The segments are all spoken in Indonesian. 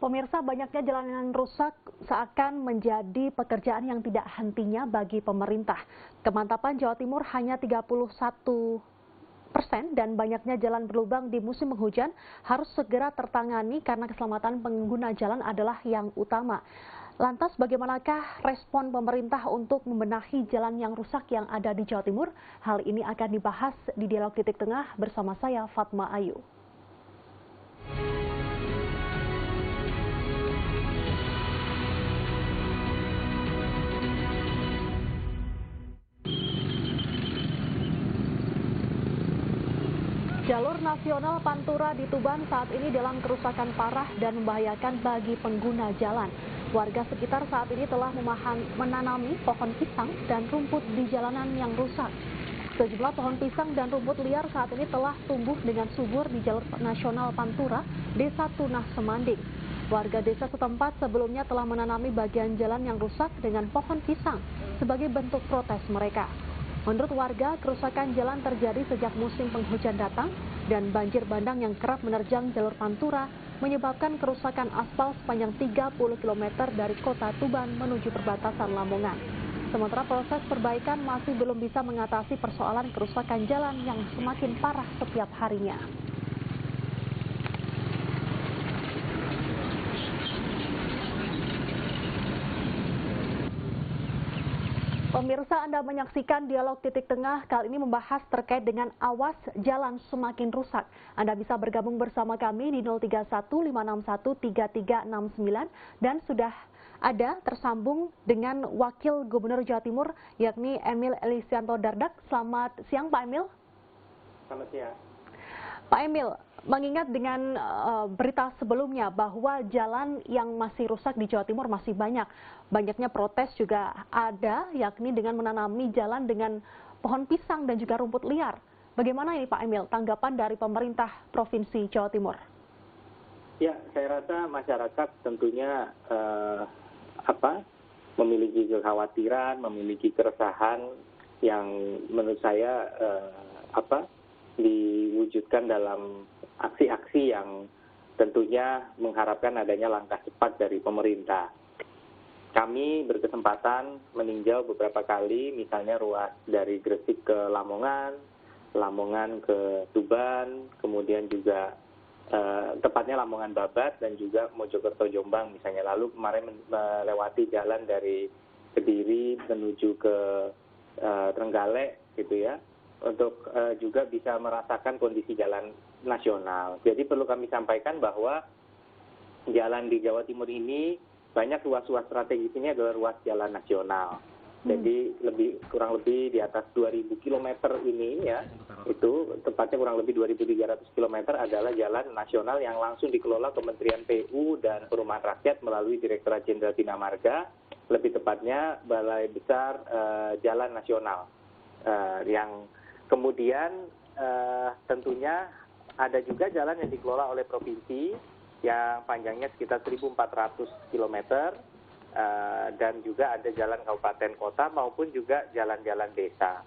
Pemirsa, banyaknya jalan yang rusak seakan menjadi pekerjaan yang tidak hentinya bagi pemerintah. Kemantapan Jawa Timur hanya 31% dan banyaknya jalan berlubang di musim penghujan harus segera tertangani karena keselamatan pengguna jalan adalah yang utama. Lantas bagaimanakah respon pemerintah untuk membenahi jalan yang rusak yang ada di Jawa Timur? Hal ini akan dibahas di Dialog Titik Tengah bersama saya Fatma Ayu. Jalur nasional Pantura di Tuban saat ini dalam kerusakan parah dan membahayakan bagi pengguna jalan. Warga sekitar saat ini telah menanami pohon pisang dan rumput di jalanan yang rusak. Sejumlah pohon pisang dan rumput liar saat ini telah tumbuh dengan subur di jalur nasional Pantura, Desa Tunah Semanding. Warga desa setempat sebelumnya telah menanami bagian jalan yang rusak dengan pohon pisang sebagai bentuk protes mereka. Menurut warga, kerusakan jalan terjadi sejak musim penghujan datang dan banjir bandang yang kerap menerjang jalur Pantura menyebabkan kerusakan aspal sepanjang 30 km dari kota Tuban menuju perbatasan Lamongan. Sementara proses perbaikan masih belum bisa mengatasi persoalan kerusakan jalan yang semakin parah setiap harinya. Pemirsa, Anda menyaksikan Dialog Titik Tengah kali ini membahas terkait dengan awas jalan semakin rusak. Anda bisa bergabung bersama kami di 031-561-3369 dan sudah ada tersambung dengan Wakil Gubernur Jawa Timur yakni Emil Elisianto Dardak. Selamat siang Pak Emil. Selamat siang. Pak Emil, mengingat dengan berita sebelumnya bahwa jalan yang masih rusak di Jawa Timur masih banyak. Banyaknya protes juga ada, yakni dengan menanami jalan dengan pohon pisang dan juga rumput liar. Bagaimana ini Pak Emil, tanggapan dari pemerintah Provinsi Jawa Timur? Ya, saya rasa masyarakat tentunya memiliki kekhawatiran, memiliki keresahan yang menurut saya diwujudkan dalam aksi-aksi yang tentunya mengharapkan adanya langkah cepat dari pemerintah. Kami berkesempatan meninjau beberapa kali, misalnya ruas dari Gresik ke Lamongan, Lamongan ke Tuban, kemudian juga tepatnya Lamongan Babat dan juga Mojokerto Jombang misalnya. Lalu kemarin melewati jalan dari Kediri menuju ke Trenggalek gitu ya, untuk juga bisa merasakan kondisi jalan nasional. Jadi perlu kami sampaikan bahwa jalan di Jawa Timur ini banyak ruas-ruas strategis ini adalah ruas jalan nasional. Jadi kurang lebih di atas 2.000 km ini ya, itu tepatnya kurang lebih 2.300 km adalah jalan nasional yang langsung dikelola Kementerian PU dan Perumahan Rakyat melalui Direktorat Jenderal Bina Marga, lebih tepatnya Balai Besar Jalan Nasional. Yang kemudian tentunya ada juga jalan yang dikelola oleh provinsi yang panjangnya sekitar 1.400 km dan juga ada jalan kabupaten kota maupun juga jalan-jalan desa.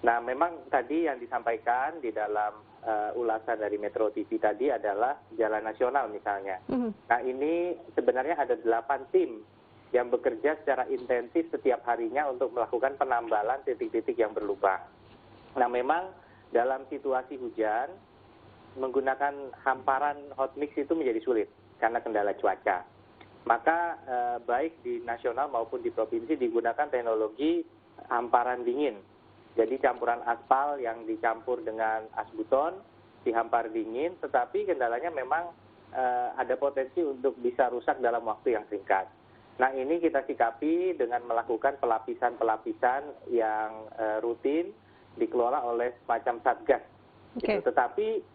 Nah, memang tadi yang disampaikan di dalam ulasan dari Metro TV tadi adalah jalan nasional misalnya. Nah, ini sebenarnya ada 8 tim yang bekerja secara intensif setiap harinya untuk melakukan penambalan titik-titik yang berlubang. Nah, memang dalam situasi hujan, menggunakan hamparan hot mix itu menjadi sulit karena kendala cuaca. Maka baik di nasional maupun di provinsi digunakan teknologi hamparan dingin. Jadi campuran aspal yang dicampur dengan asbuton, dihampar dingin, tetapi kendalanya memang ada potensi untuk bisa rusak dalam waktu yang singkat. Nah, ini kita sikapi dengan melakukan pelapisan-pelapisan yang rutin dikelola oleh semacam satgas. Okay. Gitu. Tetapi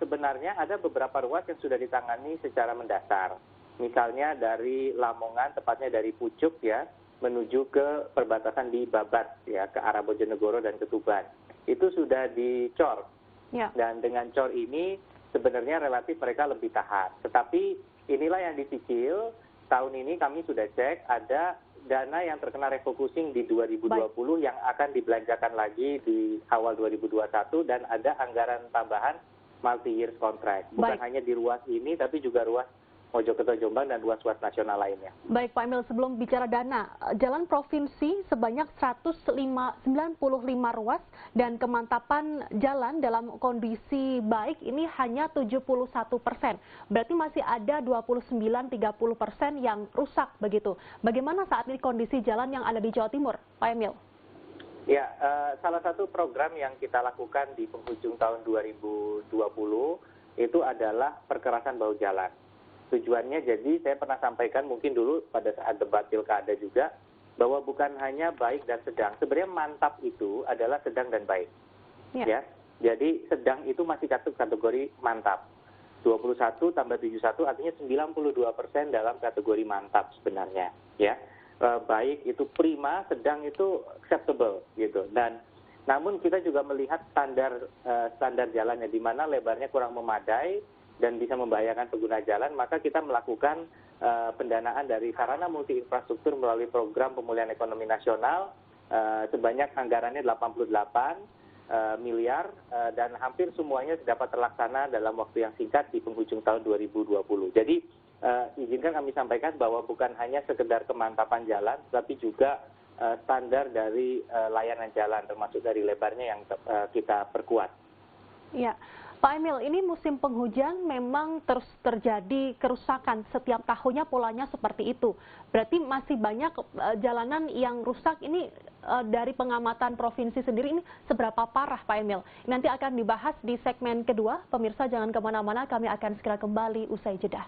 sebenarnya ada beberapa ruas yang sudah ditangani secara mendasar. Misalnya dari Lamongan, tepatnya dari Pucuk ya, menuju ke perbatasan di Babat ya, ke arah Bojonegoro dan ke Tuban. Itu sudah dicor. Yeah. Dan dengan cor ini sebenarnya relatif mereka lebih tahan. Tetapi inilah yang dicicil. Tahun ini kami sudah cek ada dana yang terkena refocusing di 2020 yang akan dibelanjakan lagi di awal 2021 dan ada anggaran tambahan multi-year contract. Bukan hanya di ruas ini tapi juga ruas Mojokerto Jombang dan ruas-ruas nasional lainnya. Baik Pak Emil, sebelum bicara dana, jalan provinsi sebanyak 195 ruas dan kemantapan jalan dalam kondisi baik ini hanya 71%. Berarti masih ada 29-30% yang rusak begitu. Bagaimana saat ini kondisi jalan yang ada di Jawa Timur, Pak Emil? Ya, salah satu program yang kita lakukan di penghujung tahun 2020 itu adalah perkerasan bahu jalan. Tujuannya jadi saya pernah sampaikan mungkin dulu pada saat debat pilkada juga bahwa bukan hanya baik dan sedang. Sebenarnya mantap itu adalah sedang dan baik. Ya. Jadi sedang itu masih kategori mantap. 21 tambah 71 artinya 92% dalam kategori mantap sebenarnya. Ya. Baik itu prima, sedang itu acceptable gitu. Dan namun kita juga melihat standar jalannya di mana lebarnya kurang memadai dan bisa membahayakan pengguna jalan, maka kita melakukan pendanaan dari sarana multi infrastruktur melalui program pemulihan ekonomi nasional sebanyak anggarannya 88 miliar dan hampir semuanya dapat terlaksana dalam waktu yang singkat di penghujung tahun 2020. Jadi izinkan kami sampaikan bahwa bukan hanya sekedar kemantapan jalan, tapi juga standar dari layanan jalan, termasuk dari lebarnya yang kita perkuat. Ya, Pak Emil, ini musim penghujan memang terus terjadi kerusakan setiap tahunnya polanya seperti itu. Berarti masih banyak jalanan yang rusak ini dari pengamatan provinsi sendiri ini seberapa parah Pak Emil? Nanti akan dibahas di segmen kedua. Pemirsa jangan kemana-mana, kami akan segera kembali usai jeda.